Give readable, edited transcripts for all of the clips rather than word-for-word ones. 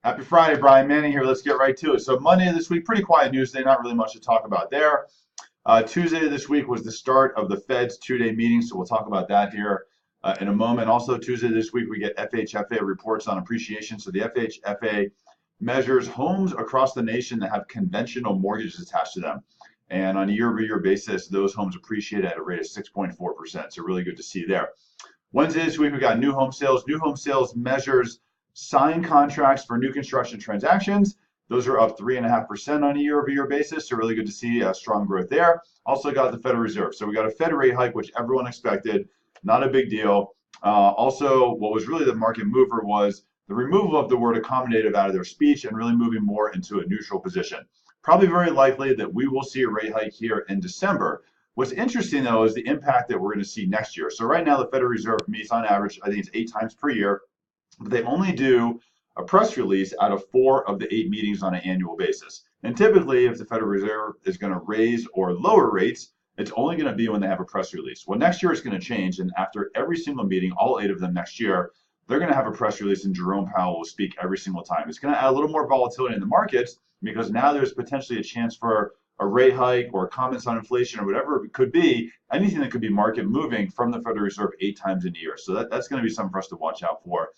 Happy Friday, Brian Manning here. Let's get right to it. So Monday this week, pretty quiet news day, not really much to talk about there. Tuesday this week was the start of the Fed's two-day meeting, so we'll talk about that here in a moment. Also, Tuesday this week, we get FHFA reports on appreciation. So the FHFA measures homes across the nation that have conventional mortgages attached to them. And on a year-over-year basis, those homes appreciate at a rate of 6.4%. So really good to see there. Wednesday this week, we got new home sales. New home sales measures signed contracts for new construction transactions. Those are up 3.5% on a year-over-year basis. So really good to see strong growth there. Also got the Federal Reserve. So we got a Fed rate hike, which everyone expected. Not a big deal. Also, what was really the market mover was the removal of the word accommodative out of their speech and really moving more into a neutral position. Probably very likely that we will see a rate hike here in December. What's interesting, though, is the impact that we're going to see next year. So right now, the Federal Reserve meets on average, I think it's 8 times per year, but they only do a press release out of 4 of the 8 meetings on an annual basis. And typically, if the Federal Reserve is going to raise or lower rates, it's only going to be when they have a press release. Well, next year is going to change, and after every single meeting, all 8 of them next year, they're going to have a press release, and Jerome Powell will speak every single time. It's going to add a little more volatility in the markets because now there's potentially a chance for a rate hike or comments on inflation or whatever it could be, anything that could be market moving from the Federal Reserve 8 times in a year. So that's going to be something for us to watch out for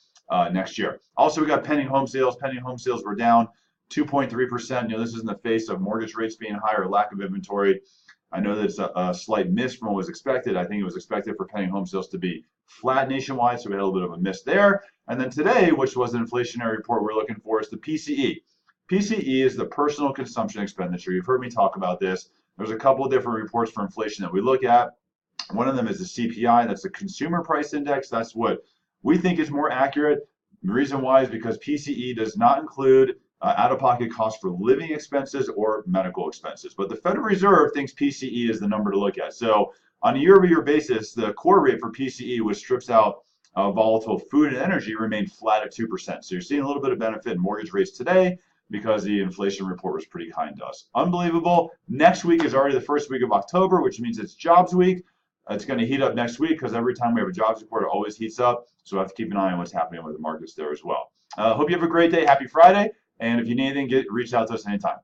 next year. Also, we got pending home sales. Pending home sales were down 2.3%. This is in the face of mortgage rates being higher, lack of inventory. I know that it's a slight miss from what was expected. I think it was expected for pending home sales to be flat nationwide, so we had a little bit of a miss there. And then today, which was an inflationary report we're looking for, is the PCE. PCE is the personal consumption expenditure. You've heard me talk about this. There's a couple of different reports for inflation that we look at. One of them is the CPI, that's the Consumer Price Index. That's what we think is more accurate. The reason why is because PCE does not include out-of-pocket costs for living expenses or medical expenses. But the Federal Reserve thinks PCE is the number to look at. So on a year-over-year basis, the core rate for PCE, which strips out volatile food and energy, remained flat at 2%. So you're seeing a little bit of benefit in mortgage rates today because the inflation report was pretty kind to us. Unbelievable. Next week is already the first week of October, which means it's jobs week. It's going to heat up next week because every time we have a jobs report, it always heats up. So we have to keep an eye on what's happening with the markets there as well. Hope you have a great day. Happy Friday. And if you need anything, reach out to us anytime.